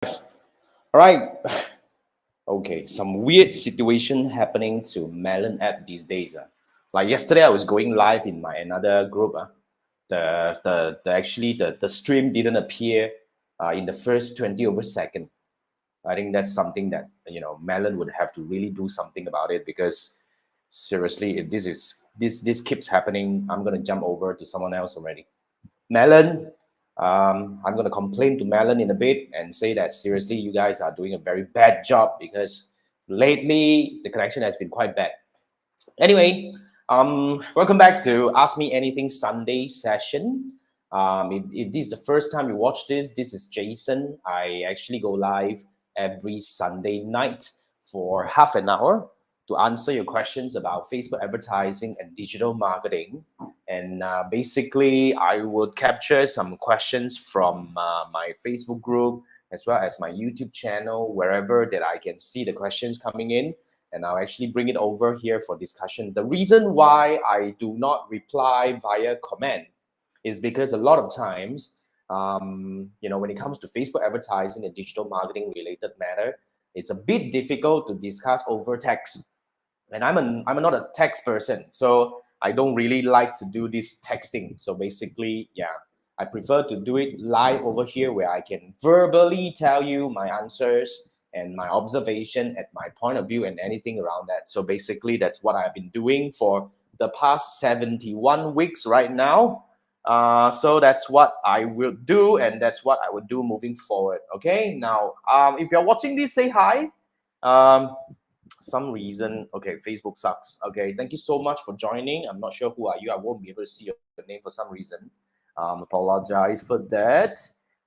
All right. Okay, some weird situation happening to Melon app these days. Like yesterday, I was going live in my another group. The stream didn't appear in the first 20 over second. I think that's something that Melon would have to really do something about it, because seriously, if this keeps happening, I'm gonna jump over to someone else already. Melon, I'm going to complain to Melon in a bit and say that seriously, you guys are doing a very bad job, because lately the connection has been quite bad. Anyway, welcome back to Ask Me Anything Sunday session. If this is the first time you watch this is Jason. I actually go live every Sunday night for half an hour to answer your questions about Facebook advertising and digital marketing. And basically, I would capture some questions from my Facebook group as well as my YouTube channel, wherever that I can see the questions coming in, and I'll actually bring it over here for discussion. The reason why I do not reply via comment is because a lot of times, when it comes to Facebook advertising and digital marketing related matter, it's a bit difficult to discuss over text. And I'm not a text person, so I don't really like to do this texting. So basically, yeah, I prefer to do it live over here, where I can verbally tell you my answers and my observation at my point of view and anything around that. So basically, that's what I've been doing for the past 71 weeks right now. So that's what I will do, and that's what I will do moving forward. Okay, now if you're watching this, say hi. Um, some reason, okay, Facebook sucks. Okay, thank you so much for joining. I'm not sure who are you. I won't be able to see your name for some reason. Apologize for that.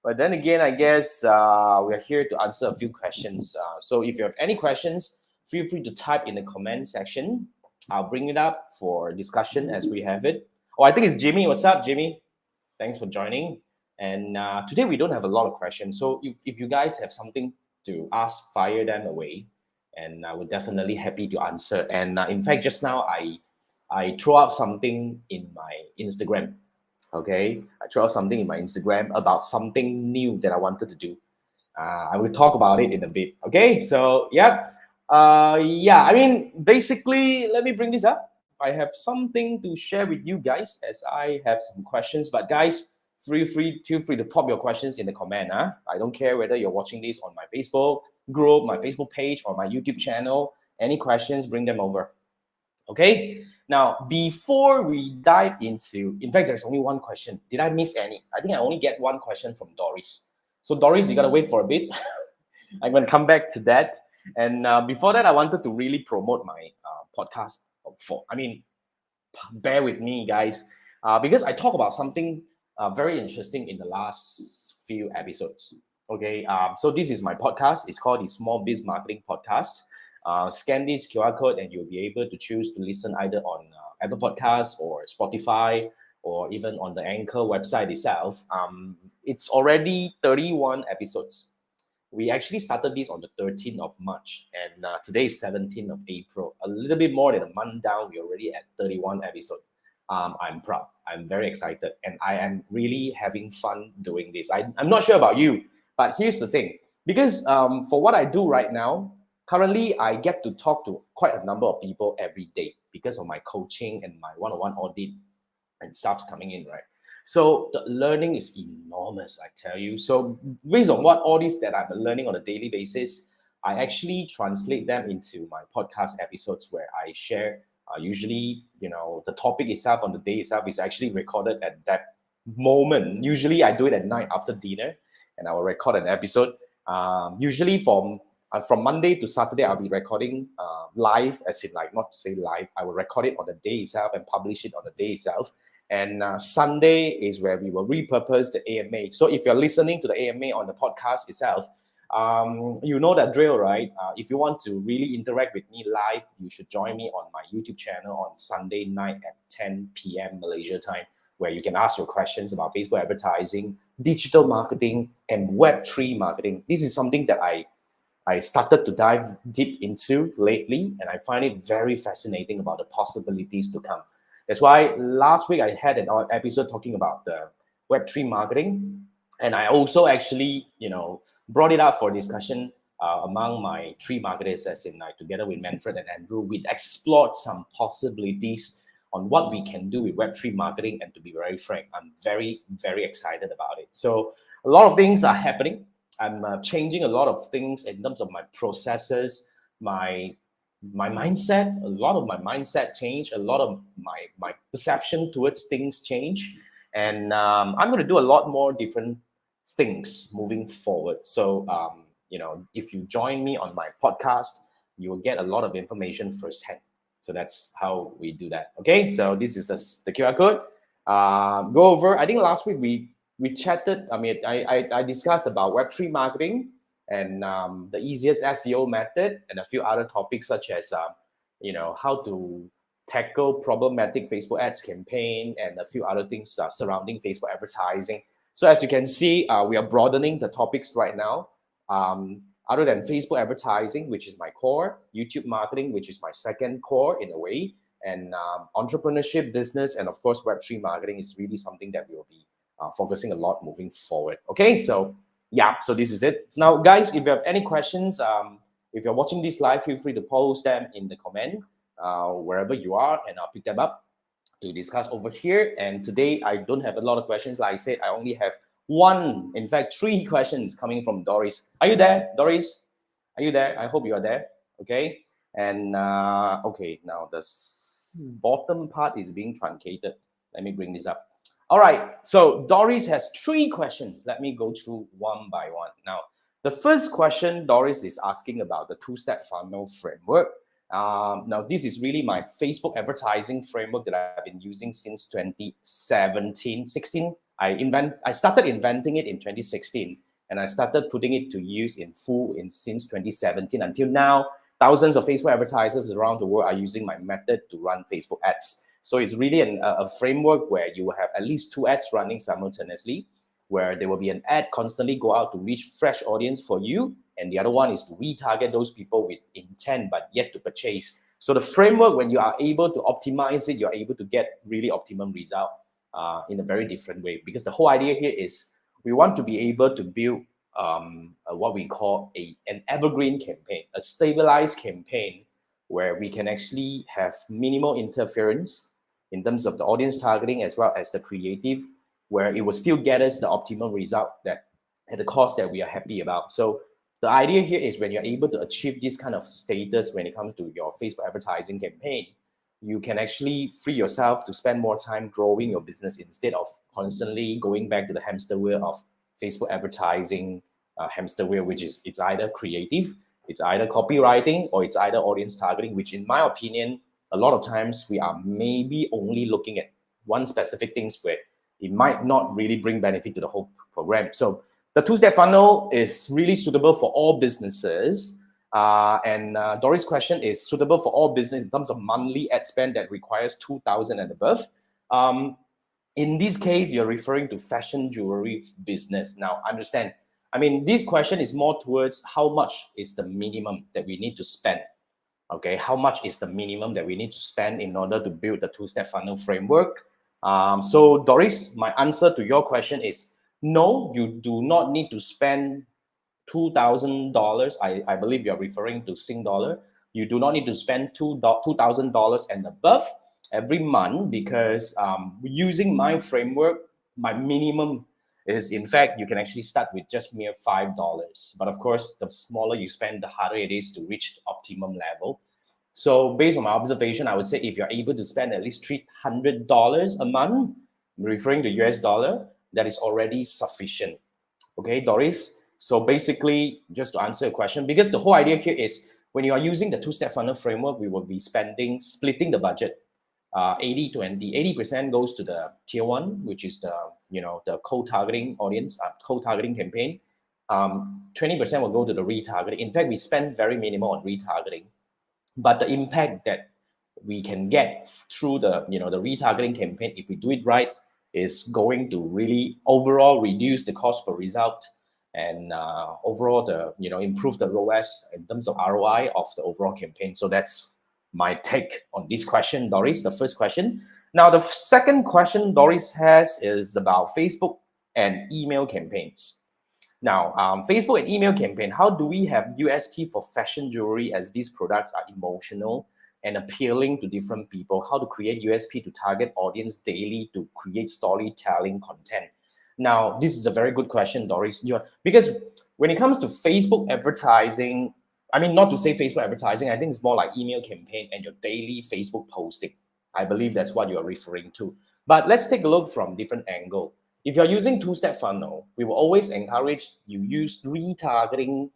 But then again, I guess we are here to answer a few questions. So if you have any questions, feel free to type in the comment section. I'll bring it up for discussion as we have it. Oh, I think it's Jimmy. What's up, Jimmy? Thanks for joining. And today we don't have a lot of questions. So if you guys have something to ask, fire them away, and I would definitely happy to answer. And in fact, just now I throw out something in my Instagram. Okay, I throw out something in my Instagram about something new that I wanted to do. I will talk about it in a bit. Okay, so yeah, yeah. I mean, basically, let me bring this up. I have something to share with you guys, as I have some questions. But guys, feel free to pop your questions in the comment. I don't care whether you're watching this on my Facebook group, my Facebook page, or my YouTube channel. Any questions, bring them over. Okay. Now, before we dive into, in fact, there's only one question. Did I miss any? I think I only get one question from Doris. So Doris, you gotta wait for a bit. I'm gonna come back to that. And before that, I wanted to really promote my podcast. Bear with me, guys, because I talk about something very interesting in the last few episodes. Okay, so this is my podcast. It's called the Small Biz Marketing Podcast. Scan this QR code and you'll be able to choose to listen either on Apple Podcasts or Spotify, or even on the Anchor website itself. It's already 31 episodes. We actually started this on the 13th of March, and today is 17th of April. A little bit more than a month down, we're already at 31 episodes. I'm proud. I'm very excited, and I am really having fun doing this. I'm not sure about you, but here's the thing. Because for what I do right now, currently I get to talk to quite a number of people every day because of my coaching and my one-on-one audit and stuff's coming in, right? So the learning is enormous, I tell you. So based on what all this that I'm learning on a daily basis, I actually translate them into my podcast episodes, where I share. Usually, the topic itself on the day itself is actually recorded at that moment. Usually, I do it at night after dinner, and I will record an episode. Usually from Monday to Saturday, I'll be recording live, as in, like, not to say live. I will record it on the day itself and publish it on the day itself. And Sunday is where we will repurpose the AMA. So if you're listening to the AMA on the podcast itself, you know that drill, right? If you want to really interact with me live, you should join me on my YouTube channel on Sunday night at 10 p.m. Malaysia time, where you can ask your questions about Facebook advertising, digital marketing, and Web3 marketing. This is something that I started to dive deep into lately, and I find it very fascinating about the possibilities to come. That's why last week I had an episode talking about the Web3 marketing. And I also actually, brought it up for discussion among my 3 marketers, as in together with Manfred and Andrew, we explored some possibilities on what we can do with Web3 marketing. And to be very frank, I'm very, very excited about it. So a lot of things are happening. I'm changing a lot of things in terms of my processes, my mindset. A lot of my mindset change. A lot of my perception towards things change. And I'm going to do a lot more different things moving forward. So, if you join me on my podcast, you will get a lot of information firsthand. So that's how we do that. Okay, so this is the QR code. Go over. I think last week we chatted. I mean, I discussed about Web3 marketing and the easiest SEO method and a few other topics such as how to tackle problematic Facebook ads campaign and a few other things surrounding Facebook advertising. So as you can see, we are broadening the topics right now. Other than Facebook advertising, which is my core, YouTube marketing, which is my second core in a way, and entrepreneurship, business, and of course Web3 marketing is really something that we will be focusing a lot moving forward. Okay, so yeah, so this is it. Now, guys, if you have any questions, if you're watching this live, feel free to post them in the comment wherever you are, and I'll pick them up to discuss over here. And today I don't have a lot of questions. Like I said, I only have one, in fact, 3 questions coming from Doris. Are you there, Doris? Are you there? I hope you are there. Okay. And okay, now the bottom part is being truncated. Let me bring this up. All right. So Doris has 3 questions. Let me go through one by one. Now, the first question Doris is asking about the 2-step funnel framework. Now, this is really my Facebook advertising framework that I've been using since 2017, 16. I started inventing it in 2016, and I started putting it to use in full since 2017 until now. Thousands of Facebook advertisers around the world are using my method to run Facebook ads. So it's really a framework where you will have at least 2 ads running simultaneously, where there will be an ad constantly go out to reach fresh audience for you, and the other one is to retarget those people with intent but yet to purchase. So the framework, when you are able to optimize it, you're able to get really optimum result in a very different way. Because the whole idea here is we want to be able to build what we call an evergreen campaign, a stabilized campaign where we can actually have minimal interference in terms of the audience targeting as well as the creative, where it will still get us the optimal result that at the cost that we are happy about. So the idea here is when you're able to achieve this kind of status when it comes to your Facebook advertising campaign, you can actually free yourself to spend more time growing your business instead of constantly going back to the hamster wheel of Facebook advertising hamster wheel, which is it's either creative, it's either copywriting, or it's either audience targeting, which in my opinion, a lot of times we are maybe only looking at one specific things where it might not really bring benefit to the whole program. So the 2-step funnel is really suitable for all businesses. And Doris' question is suitable for all business in terms of monthly ad spend that requires 2,000 and above. In this case, you're referring to fashion jewelry business. Now, understand, I mean, this question is more towards how much is the minimum that we need to spend. Okay, how much is the minimum that we need to spend in order to build the 2-step funnel framework? So Doris, my answer to your question is no, you do not need to spend $2,000. I believe you're referring to Sing dollar. You do not need to spend $2,000 and above every month because using my framework, my minimum is, in fact, you can actually start with just mere $5. But of course, the smaller you spend, the harder it is to reach the optimum level. So based on my observation, I would say if you're able to spend at least $300 a month, referring to US dollar, that is already sufficient. Okay, Doris? So basically, just to answer your question, because the whole idea here is when you are using the 2-step funnel framework, we will be splitting the budget 80-20. 80% goes to the tier 1, which is the cold targeting audience, cold targeting campaign. 20% will go to the retargeting. In fact, we spend very minimal on retargeting, but the impact that we can get through the the retargeting campaign, if we do it right, is going to really overall reduce the cost per result and overall improve the ROAS in terms of ROI of the overall campaign. So that's my take on this question, Doris, the first question. Now, the second question Doris has is about Facebook and email campaigns. Now, Facebook and email campaign, how do we have USP for fashion jewelry as these products are emotional and appealing to different people? How to create USP to target audience daily to create storytelling content? Now, this is a very good question, Doris. Because when it comes to Facebook advertising, I mean, not to say Facebook advertising, I think it's more like email campaign and your daily Facebook posting. I believe that's what you're referring to. But let's take a look from different angle. If you're using two-step funnel, we will always encourage you use retargeting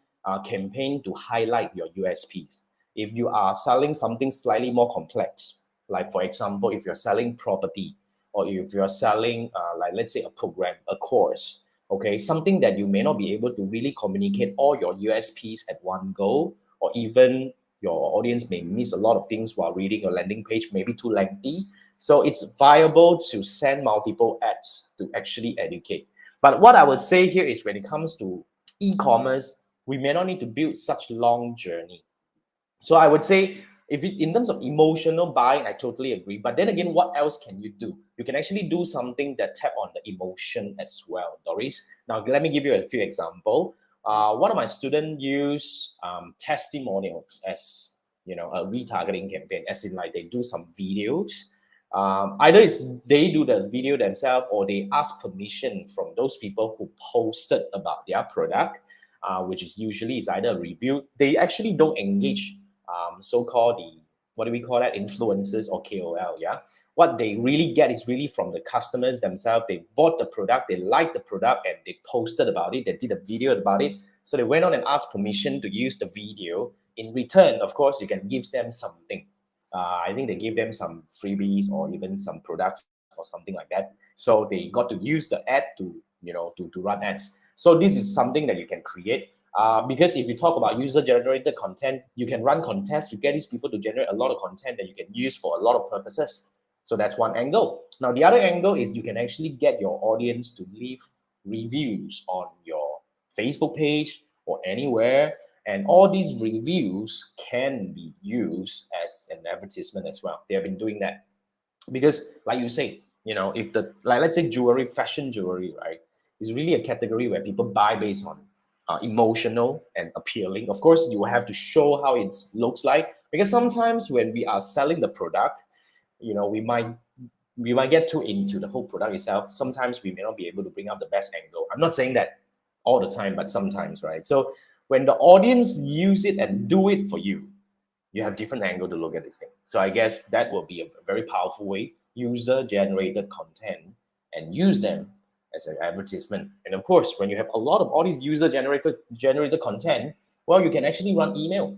campaign to highlight your USPs. If you are selling something slightly more complex, like for example, if you're selling property, or if you're selling, like let's say a program, a course, okay, something that you may not be able to really communicate all your USPs at one go, or even your audience may miss a lot of things while reading your landing page, maybe too lengthy. So it's viable to send multiple ads to actually educate. But what I would say here is when it comes to e-commerce, we may not need to build such long journey. So I would say, if it, in terms of emotional buying, I totally agree. But then again, what else can you do? You can actually do something that tap on the emotion as well, Doris. Now, let me give you a few examples. One of my students use testimonials as a retargeting campaign, as in like they do some videos. Either it's they do the video themselves or they ask permission from those people who posted about their product, which is usually is either a review. They actually don't engage so-called the, what do we call that, influencers or KOL. Yeah, what they really get is really from the customers themselves. They bought the product, they liked the product, and they posted about it. They did a video about it. So they went on and asked permission to use the video. In return, of course, you can give them something. I think they gave them some freebies or even some products or something like that. So they got to use the ad to run ads. So this is something that you can create. Because if you talk about user-generated content, you can run contests to get these people to generate a lot of content that you can use for a lot of purposes. So that's one angle. Now, the other angle is you can actually get your audience to leave reviews on your Facebook page or anywhere. And all these reviews can be used as an advertisement as well. They have been doing that. Because like you say, if like let's say jewelry, fashion jewelry, right, is really a category where people buy based on emotional and appealing. Of course, you will have to show how it looks like, because sometimes when we are selling the product, we might get too into the whole product itself. Sometimes we may not be able to bring out the best angle. I'm not saying that all the time, but sometimes, right? So when the audience use it and do it for you, you have different angle to look at this thing. So I guess that will be a very powerful way, user-generated content, and use them as an advertisement. And of course, when you have a lot of all these user-generated content, well, you can actually run email.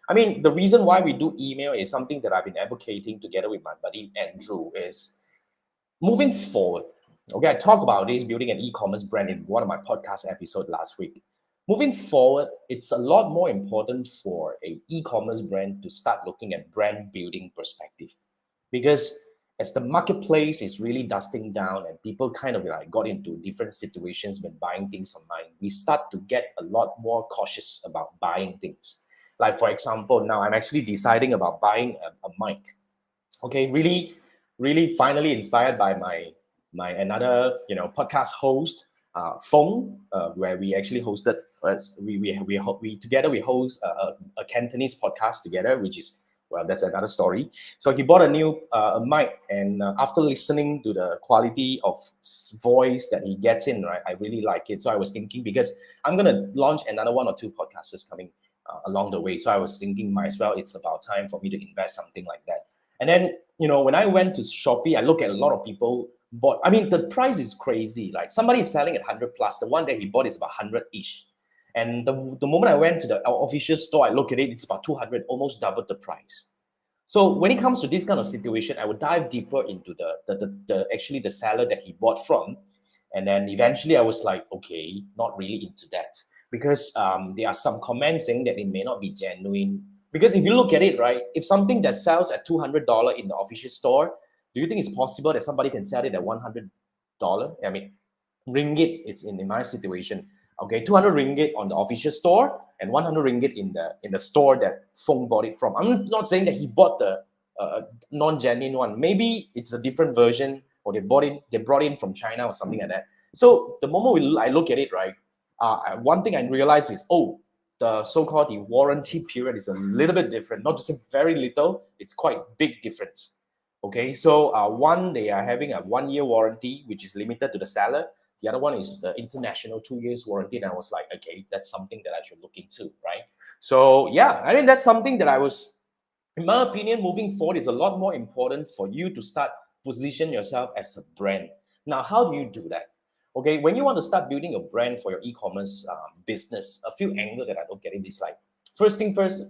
I mean, the reason why we do email is something that I've been advocating together with my buddy Andrew is moving forward. Okay, I talked about this building an e-commerce brand in one of my podcast episodes last week. Moving forward, it's a lot more important for a e-commerce brand to start looking at brand building perspective, because as the marketplace is really dusting down and people kind of like got into different situations when buying things online, we start to get a lot more cautious about buying things. Like for example, now I'm actually deciding about buying a mic. Okay, really finally inspired by my another podcast host, Fong, where we actually hosted we together we host a Cantonese podcast together, which is, well, that's another story. So he bought a new mic, and after listening to the quality of voice that he gets in, right, I really like it. So I was thinking, because I'm gonna launch another one or two podcasts coming along the way, so I was thinking, might as well, it's about time for me to invest something like that. And then when I went to Shopee, I look at a lot of people bought. I mean, the price is crazy. Like somebody is selling at 100 plus. The one that he bought is about 100 ish. And the moment I went to the official store, I look at it, it's about 200, almost double the price. So when it comes to this kind of situation, I would dive deeper into the actually the seller that he bought from. And then eventually I was like, okay, not really into that, because there are some comments saying that it may not be genuine. Because if you look at it, right, if something that sells at $200 in the official store, do you think it's possible that somebody can sell it at $100? I mean, ringgit is in my situation. Okay, 200 ringgit on the official store and 100 ringgit in the store that Fong bought it from. I'm not saying that he bought the non-genuine one. Maybe it's a different version, or they brought in from China or something like that. So the moment I look at it, right, one thing I realize is, oh, the so-called the warranty period is a little bit different. Not just very little, it's quite big difference. Okay, so one, they are having a 1 year warranty, which is limited to the seller. The other one is the international 2 years warranty. And I was like, okay, that's something that I should look into, right? So yeah, I mean, that's something that I was, in my opinion, moving forward is a lot more important for you to start position yourself as a brand. Now, how do you do that? Okay, when you want to start building a brand for your e-commerce business, a few angles that I look at it is like, first thing first,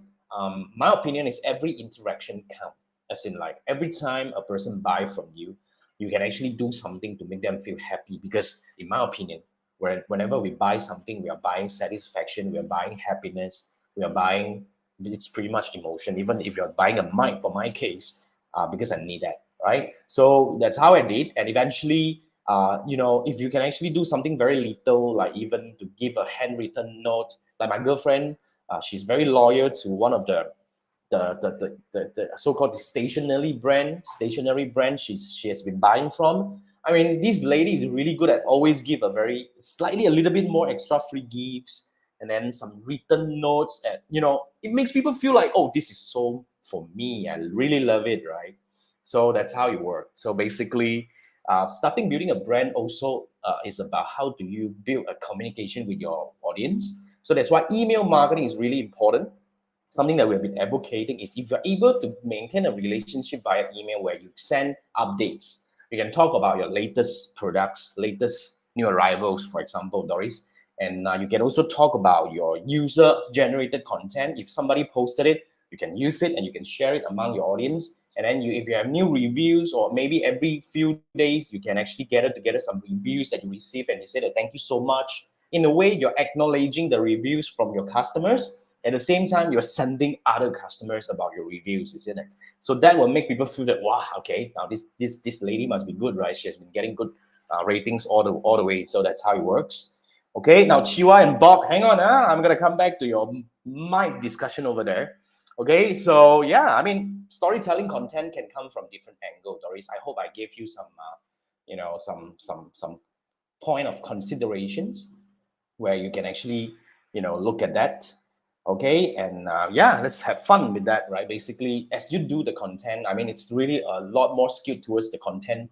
my opinion is every interaction count. As in, like, every time a person buy from you, you can actually do something to make them feel happy. Because in my opinion, whenever we buy something, we are buying satisfaction, we are buying happiness, we are buying, it's pretty much emotion. Even if you're buying a mic, for my case, because I need that, right? So that's how I did. And eventually, if you can actually do something very little, like even to give a handwritten note, like my girlfriend, she's very loyal to one of the so-called stationery brand she has been buying from. I mean, this lady is really good at always give a very slightly a little bit more extra free gifts, and then some written notes that, it makes people feel like, oh, this is so for me. I really love it, right? So that's how it works. So basically, starting building a brand also is about how do you build a communication with your audience. So that's why email marketing is really important. Something that we've been advocating is, if you're able to maintain a relationship via email where you send updates, you can talk about your latest products, latest new arrivals, for example, Doris. And you can also talk about your user generated content. If somebody posted it, you can use it and you can share it among your audience. And then if you have new reviews, or maybe every few days, you can actually gather together some reviews that you receive and you say that thank you so much. In a way, you're acknowledging the reviews from your customers. At the same time, you're sending other customers about your reviews, isn't it? So that will make people feel that, wow, okay, now this lady must be good, right? She has been getting good ratings all the way. So that's how it works. Okay, now Chiwa and Bob, hang on. I'm gonna come back to your mic discussion over there. Okay, so yeah, I mean, storytelling content can come from different angles, Doris. I hope I gave you some, some point of considerations where you can actually, look at that. Okay, and yeah, let's have fun with that, right? Basically, as you do the content, I mean, it's really a lot more skewed towards the content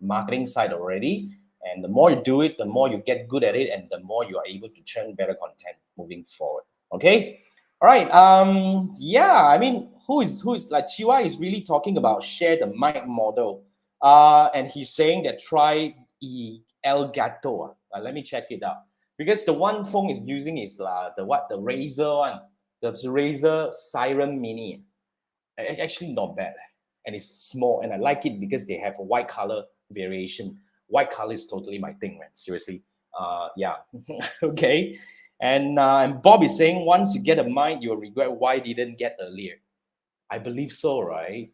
marketing side already. And the more you do it, the more you get good at it, and the more you are able to churn better content moving forward. Okay, all right. Yeah, I mean, who is like Chiwa is really talking about share the mic model, and he's saying that try El Gato. Let me check it out, because the one phone is using is the Razer one, the Razer Siren Mini. Actually not bad, and it's small, and I like it because they have a white color variation. White color is totally my thing, man. Seriously, yeah. Okay, and Bob is saying once you get a mic, you'll regret why didn't get earlier. I believe so, right?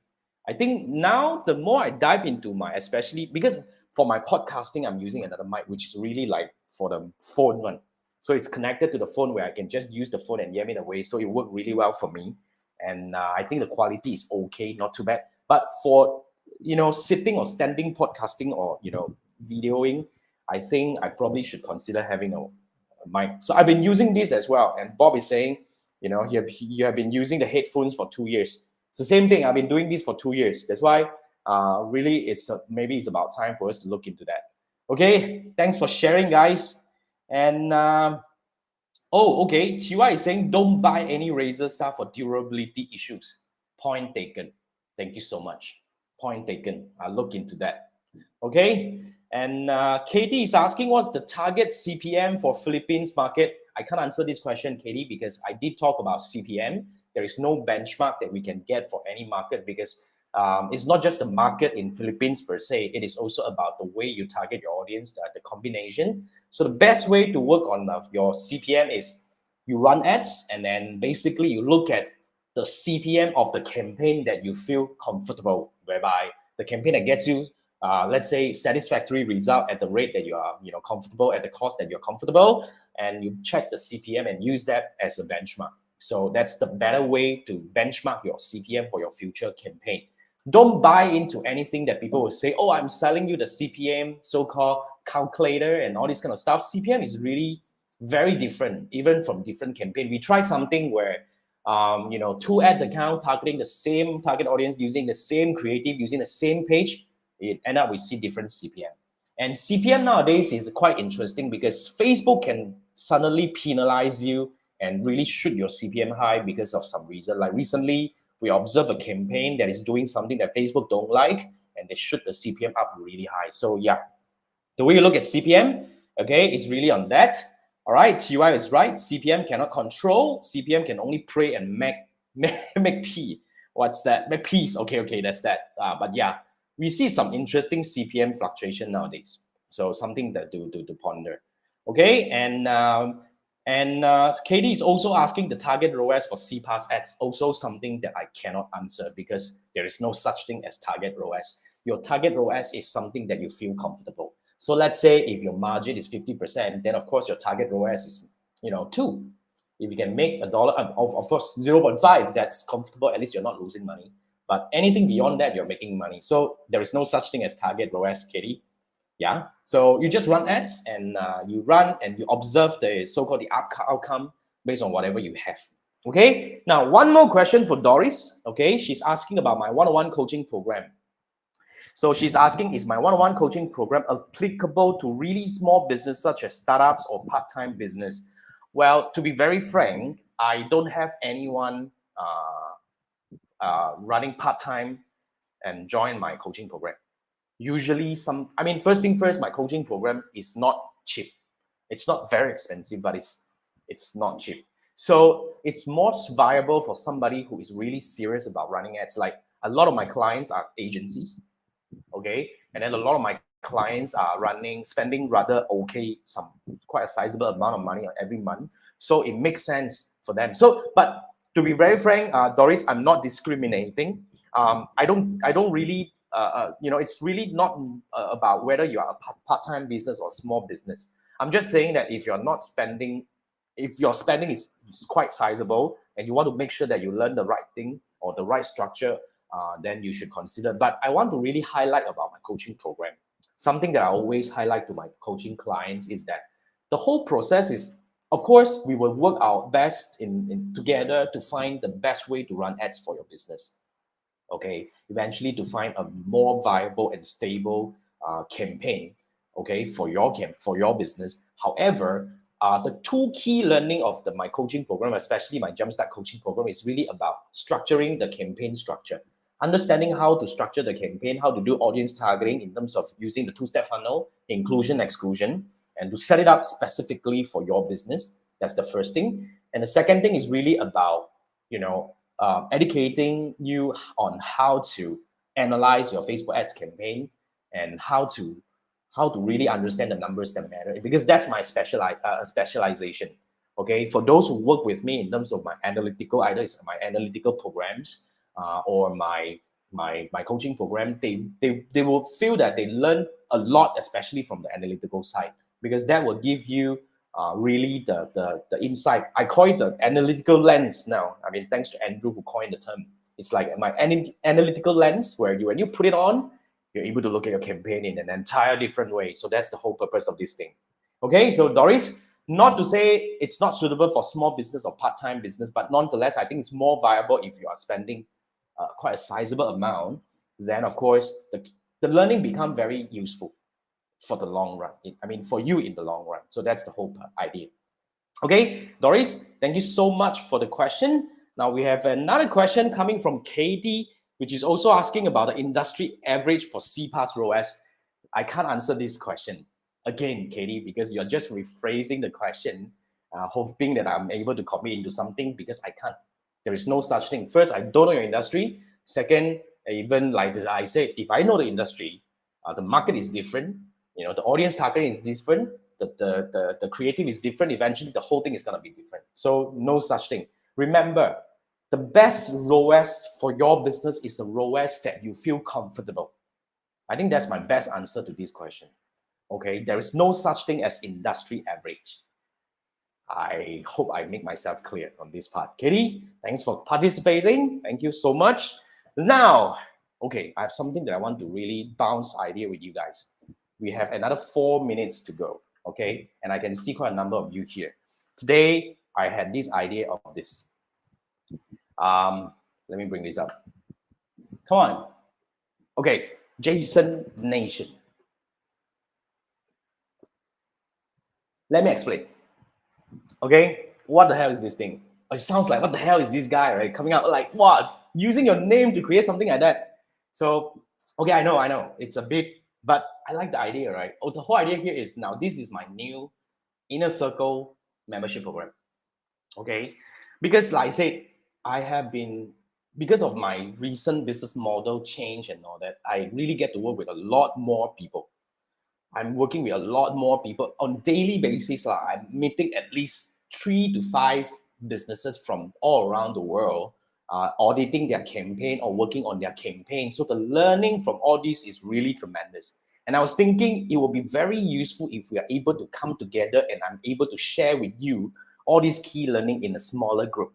I think now the more I dive into especially because for my podcasting, I'm using another mic, which is really like for the phone one. So it's connected to the phone where I can just use the phone and yam it away. So it worked really well for me. And I think the quality is okay, not too bad. But for, sitting or standing podcasting or, videoing, I think I probably should consider having a mic. So I've been using this as well. And Bob is saying, you have been using the headphones for 2 years. It's the same thing. I've been doing this for 2 years. That's why really maybe it's about time for us to look into that. Okay, thanks for sharing, guys. And okay, Chiwa is saying don't buy any Razer stuff for durability issues. Point taken. Thank you so much. Point taken. I'll look into that. Okay, and Katie is asking what's the target CPM for Philippines market. I can't answer this question, Katie, because I did talk about CPM. There is no benchmark that we can get for any market, because it's not just the market in Philippines per se. It is also about the way you target your audience, the combination. So the best way to work on your CPM is you run ads, and then basically you look at the CPM of the campaign that you feel comfortable, whereby the campaign that gets you, let's say, satisfactory result at the rate that you are, comfortable, at the cost that you're comfortable, and you check the CPM and use that as a benchmark. So that's the better way to benchmark your CPM for your future campaign. Don't buy into anything that people will say, oh, I'm selling you the CPM, so-called calculator and all this kind of stuff. CPM is really very different, even from different campaign. We tried something where, you know, 2 ad account targeting the same target audience, using the same creative, using the same page, it end up we see different CPM. And CPM nowadays is quite interesting because Facebook can suddenly penalize you and really shoot your CPM high because of some reason. Like recently, we observed a campaign that is doing something that Facebook don't like, and they shoot the CPM up really high. So yeah, the way you look at CPM, okay, is really on that. All right, TY is right. CPM cannot control. CPM can only pray and make P. What's that? Make peace. Okay, that's that. But yeah, we see some interesting CPM fluctuation nowadays. So something that to ponder. Okay, and Katie is also asking the target ROAS for CPAS ads. Also something that I cannot answer because there is no such thing as target ROAS. Your target ROAS is something that you feel comfortable. So let's say if your margin is 50%, then of course your target ROAS is 2. If you can make $1, of course 0.5, that's comfortable. At least you're not losing money. But anything beyond that, you're making money. So there is no such thing as target ROAS, Katie. Yeah. So you just run ads and you run and you observe the so-called the outcome based on whatever you have. Okay. Now, one more question for Doris. Okay. She's asking about my one-on-one coaching program. So she's asking, is my one-on-one coaching program applicable to really small business such as startups or part-time business? Well, to be very frank, I don't have anyone running part-time and join my coaching program. Usually first thing first, my coaching program is not cheap. It's not very expensive, but it's not cheap. So it's more viable for somebody who is really serious about running ads. Like a lot of my clients are agencies, okay? And then a lot of my clients are spending rather okay, quite a sizable amount of money every month. So it makes sense for them. So, but to be very frank, Doris, I'm not discriminating. I don't really, it's really not about whether you are a part-time business or small business. I'm just saying that if you're not spending, if your spending is quite sizable and you want to make sure that you learn the right thing or the right structure, then you should consider. But I want to really highlight about my coaching program. Something that I always highlight to my coaching clients is that the whole process is, of course, we will work our best in together to find the best way to run ads for your business. Okay, eventually to find a more viable and stable campaign, okay, for your business. However, the 2 key learning of my coaching program, especially my Jumpstart coaching program, is really about structuring the campaign structure, understanding how to structure the campaign, how to do audience targeting in terms of using the 2-step funnel, inclusion, exclusion, and to set it up specifically for your business. That's the first thing. And the second thing is really about, educating you on how to analyze your Facebook ads campaign and how to really understand the numbers that matter, because that's my specialization. Okay, for those who work with me in terms of my analytical, either it's my analytical programs or my coaching program, they will feel that they learn a lot, especially from the analytical side, because that will give you really the insight. I call it the analytical lens now. I mean, thanks to Andrew who coined the term. It's like my analytical lens where when you put it on, you're able to look at your campaign in an entire different way. So that's the whole purpose of this thing. Okay, so Doris, not to say it's not suitable for small business or part-time business, but nonetheless, I think it's more viable if you are spending quite a sizable amount. Then, of course, the learning become very useful for the long run. For you in the long run. So that's the whole idea. Okay, Doris, thank you so much for the question. Now we have another question coming from Katie, which is also asking about the industry average for CPAS ROAS. I can't answer this question again, Katie, because you're just rephrasing the question, hoping that I'm able to commit into something, because I can't. There is no such thing. First, I don't know your industry. Second, even like I said, if I know the industry, the market is different. The audience targeting is different. The creative is different. Eventually, the whole thing is going to be different. So no such thing. Remember, the best ROAS for your business is a ROAS that you feel comfortable. I think that's my best answer to this question. Okay, there is no such thing as industry average. I hope I make myself clear on this part. Katie, thanks for participating. Thank you so much. Now, okay, I have something that I want to really bounce idea with you guys. We have another 4 minutes to go. Okay, and I can see quite a number of you here. Today, I had this idea of this. Let me bring this up. Come on. Okay, Jain Nation. Let me explain. Okay, what the hell is this thing? It sounds like, what the hell is this guy, right? Coming out like, what? Using your name to create something like that. So, okay, I know. It's a bit, but I like the idea, right? Oh, the whole idea here is now this is my new inner circle membership program. Okay, because like I said, I have been, because of my recent business model change and all that, I really get to work with a lot more people. I'm working with a lot more people on daily basis. I'm meeting at least 3 to 5 businesses from all around the world, auditing their campaign or working on their campaign. So the learning from all this is really tremendous. And I was thinking it would be very useful if we are able to come together and I'm able to share with you all these key learning in a smaller group.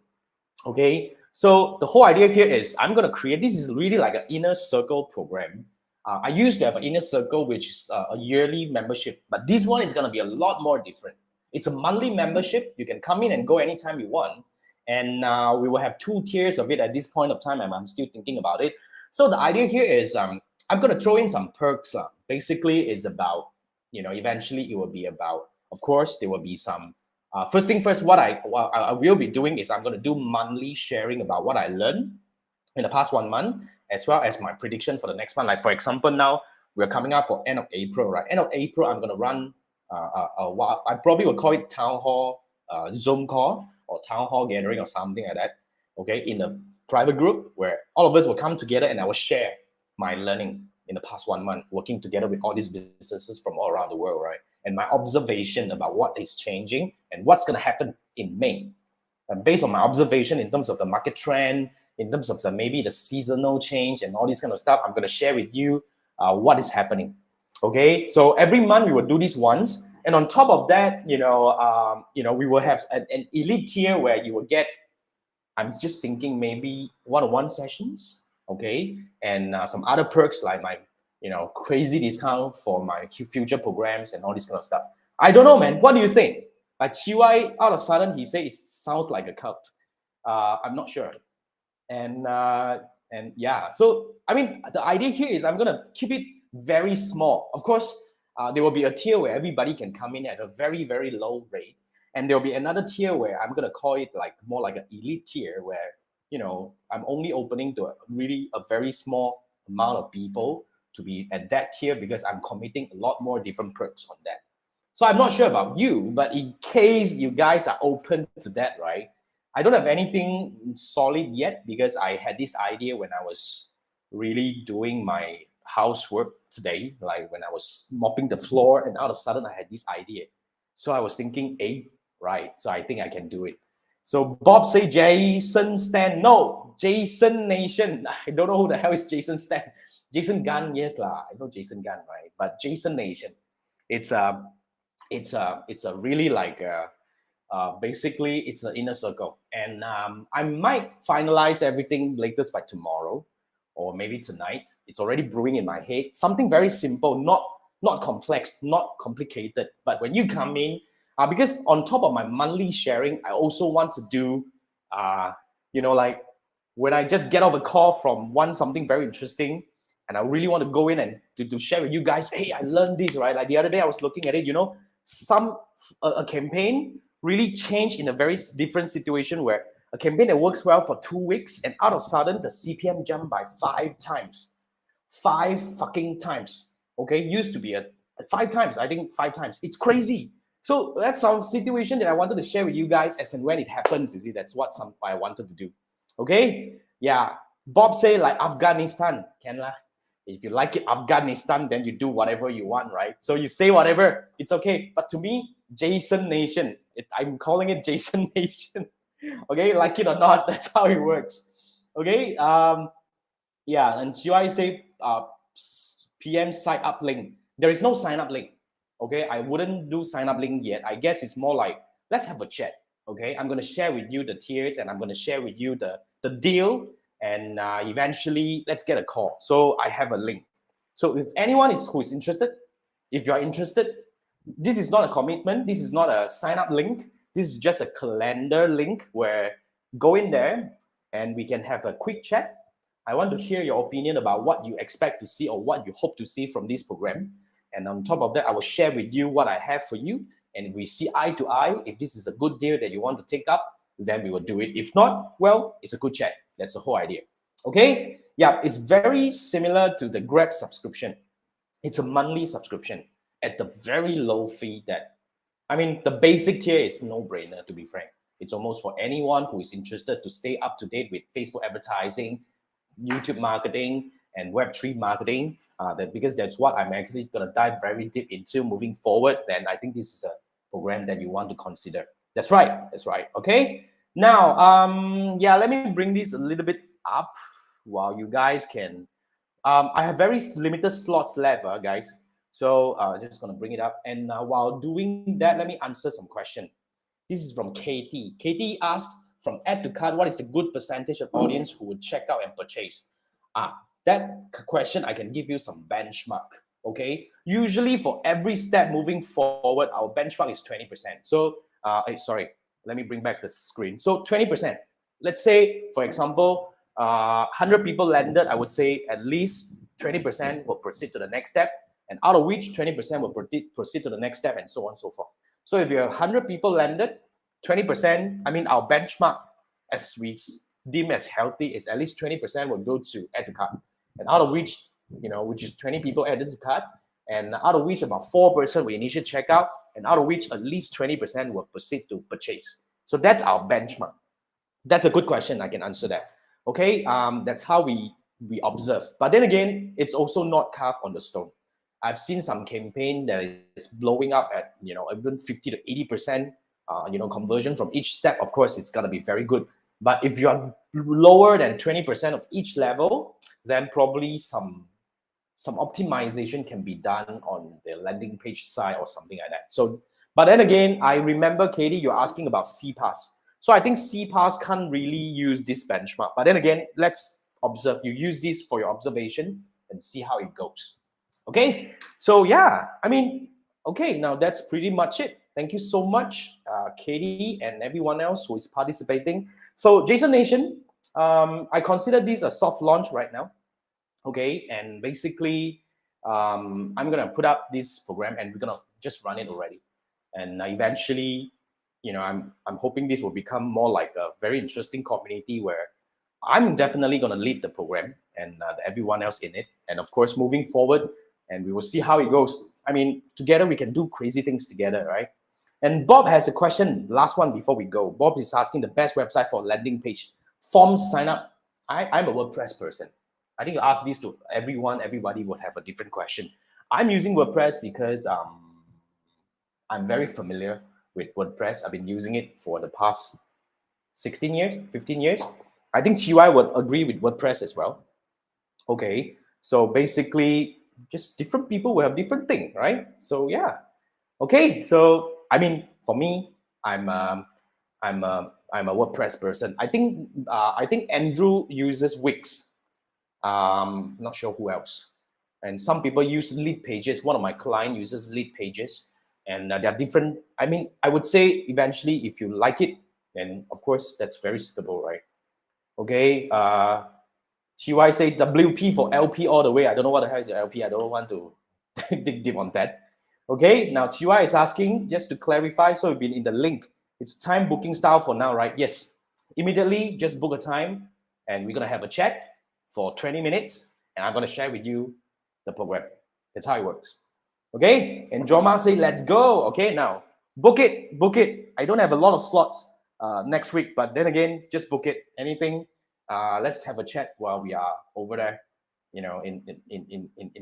Okay, so the whole idea here is I'm going to create, this is really like an inner circle program. I used to have an inner circle, which is a yearly membership, but this one is going to be a lot more different. It's a monthly membership. You can come in and go anytime you want. And we will have 2 tiers of it at this point of time, and I'm still thinking about it. So the idea here is I'm going to throw in some perks. Basically, it's about, eventually it will be about, of course, there will be some first thing first, what I will be doing is I'm going to do monthly sharing about what I learned in the past 1 month, as well as my prediction for the next month. Like for example, now we're coming up for end of April, right? End of April, I'm going to run what I probably will call it town hall, Zoom call or town hall gathering or something like that. Okay, in a private group where all of us will come together and I will share my learning in the past 1 month, working together with all these businesses from all around the world, right? And my observation about what is changing and what's going to happen in May. And based on my observation in terms of the market trend, in terms of maybe the seasonal change and all this kind of stuff, I'm going to share with you what is happening. Okay, so every month we will do this once, and on top of that, we will have an elite tier where you will get. I'm just thinking maybe one-on-one sessions, okay, and some other perks like my crazy discount for my future programs and all this kind of stuff. I don't know, man. What do you think? Like Chiwai, out of sudden, he says it sounds like a cult. I'm not sure. And yeah, so I mean, the idea here is I'm gonna keep it very small. Of course, there will be a tier where everybody can come in at a very, very low rate. And there'll be another tier where I'm gonna call it like more like an elite tier where I'm only opening to a very small amount of people to be at that tier because I'm committing a lot more different perks on that. So I'm not sure about you, but in case you guys are open to that, right? I don't have anything solid yet because I had this idea when I was really doing my housework today, like when I was mopping the floor, and all of a sudden I had this idea. So I was thinking, hey, right, so I think I can do it. So Bob say Jason Stan. No, Jain Nation. I don't know who the hell is Jason Stan. Jason Gunn, yes lah. I know Jason Gunn, right? But Jain Nation, it's a really like basically it's an inner circle, and I might finalize everything latest by tomorrow or maybe tonight. It's already brewing in my head. Something very simple, not complex, not complicated. But when you come in, because on top of my monthly sharing, I also want to do, like when I just get off a call from something very interesting, and I really want to go in and to share with you guys, hey, I learned this, right? Like the other day I was looking at it, a campaign really changed in a very different situation where a campaign that works well for 2 weeks and out of sudden the CPM jumped by 5 times. 5 fucking times. Okay, used to be a 5 times. I think 5 times. It's crazy. So that's some situation that I wanted to share with you guys as and when it happens. You see, that's what I wanted to do. Okay, yeah. Bob say like Afghanistan, can lah. If you like it, Afghanistan, then you do whatever you want, right? So you say whatever, it's okay. But to me, Jain Nation, I'm calling it Jain Nation. Okay, like it or not, that's how it works. Okay, yeah, and should I say PM sign up link? There is no sign up link. Okay, I wouldn't do sign up link yet. I guess it's more like let's have a chat. Okay, I'm gonna share with you the tiers and I'm gonna share with you the deal, and eventually let's get a call. So I have a link. So if anyone who is interested, If you're interested, this is not a commitment. This is not a sign up link. This is just a calendar link where go in there and we can have a quick chat. I want to hear your opinion about what you expect to see or what you hope to see from this program. And on top of that, I will share with you what I have for you. And if we see eye to eye, if this is a good deal that you want to take up, then we will do it. If not, well, it's a good chat. That's the whole idea. Okay? Yeah, it's very similar to the Grab subscription. It's a monthly subscription at the very low fee that, I mean, the basic tier is no-brainer, to be frank. It's almost for anyone who is interested to stay up to date with Facebook advertising, YouTube marketing, and Web3 marketing, because that's what I'm actually going to dive very deep into moving forward. Then I think this is a program that you want to consider. That's right. That's right. Okay. Now, yeah, let me bring this a little bit up while you guys can. I have very limited slots left, guys. So just going to bring it up. And while doing that, let me answer some question. This is from Katie. Katie asked, from add to cart, what is the good percentage of audience who would check out and purchase? That question, I can give you some benchmark, okay? Usually for every step moving forward, our benchmark is 20%. So, sorry, let me bring back the screen. So 20%, let's say, for example, 100 people landed, I would say at least 20% will proceed to the next step, and out of which 20% will proceed to the next step, and so on and so forth. So if you have 100 people landed, 20%, I mean, our benchmark, as we deem as healthy, is at least 20% will go to add to cart. And out of which, which is 20 people added to cart, and out of which about 4% will initiate checkout, and out of which at least 20% will proceed to purchase. So that's our benchmark. That's a good question. I can answer that. Okay, that's how we observe. But then again, it's also not carved on the stone. I've seen some campaign that is blowing up at even 50 to 80% conversion from each step. Of course, it's gonna be very good. But if you are lower than 20% of each level, then probably some optimization can be done on the landing page side or something like that. So, but then again, I remember, Katie, you're asking about CPAS. So I think CPAS can't really use this benchmark. But then again, let's observe. You use this for your observation and see how it goes. Okay, so yeah, I mean, okay, now that's pretty much it. Thank you so much, Katie, and everyone else who is participating. So Jain Nation, I consider this a soft launch right now. Okay, and basically, I'm gonna put up this program and we're gonna just run it already. And eventually, I'm hoping this will become more like a very interesting community where I'm definitely gonna lead the program and everyone else in it. And of course, moving forward, and we will see how it goes. I mean, together we can do crazy things together, right? And Bob has a question, last one before we go. Bob is asking the best website for landing page. Form sign up. I'm a WordPress person. I think you ask this to everyone, everybody would have a different question. I'm using WordPress because I'm very familiar with WordPress. I've been using it for the past 16 years, 15 years. I think TY would agree with WordPress as well. Okay, so basically, just different people will have different thing, right? So yeah, okay. So I mean, for me, I'm a WordPress person. I think Andrew uses Wix. Not sure who else. And some people use lead pages. One of my clients uses lead pages, and there are different. I mean, I would say eventually, if you like it, then of course that's very suitable, right? Okay. TY say WP for LP all the way. I don't know what the hell is your LP. I don't want to dig deep on that. Okay, now TY is asking, just to clarify, so we've been in the link. It's time booking style for now, right? Yes. Immediately, just book a time and we're going to have a chat for 20 minutes and I'm going to share with you the program. That's how it works. Okay, and Joma say, let's go. Okay, now book it, book it. I don't have a lot of slots next week, but then again, just book it. Anything. Let's have a chat while we are over there, in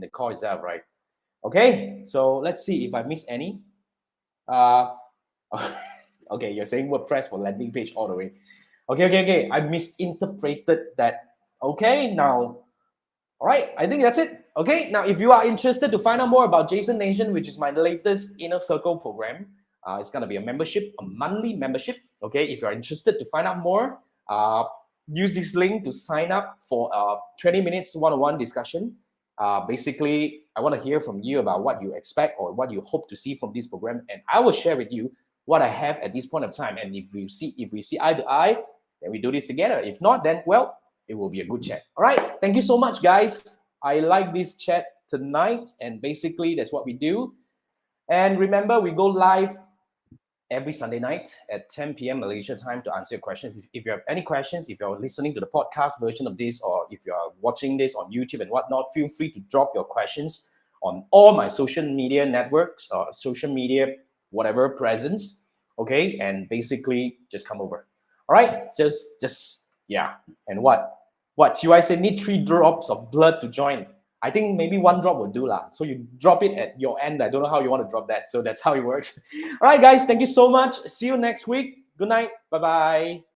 the call itself, right? Okay, so let's see if I miss any. Okay, you're saying WordPress for landing page all the way. Okay. I misinterpreted that. Okay, now, all right, I think that's it. Okay, now if you are interested to find out more about Jain Nation, which is my latest Inner Circle program, it's gonna be a membership, a monthly membership. Okay, if you're interested to find out more, use this link to sign up for a 20 minutes one-on-one discussion. Basically, I want to hear from you about what you expect or what you hope to see from this program, and I will share with you what I have at this point of time. And if we see eye to eye, then we do this together. If not, then well, it will be a good chat. All right. Thank you so much, guys. I like this chat tonight, and basically that's what we do. And remember, we go live every Sunday night at 10 p.m. Malaysia time to answer your questions. If you have any questions, if you're listening to the podcast version of this, or if you're watching this on YouTube and whatnot, feel free to drop your questions on all my social media networks or social media, whatever presence. Okay. And basically just come over. All right. Just, yeah. And what? TY said need 3 drops of blood to join. I think maybe 1 drop will do lah. So you drop it at your end. I don't know how you want to drop that. So that's how it works. All right, guys. Thank you so much. See you next week. Good night. Bye-bye.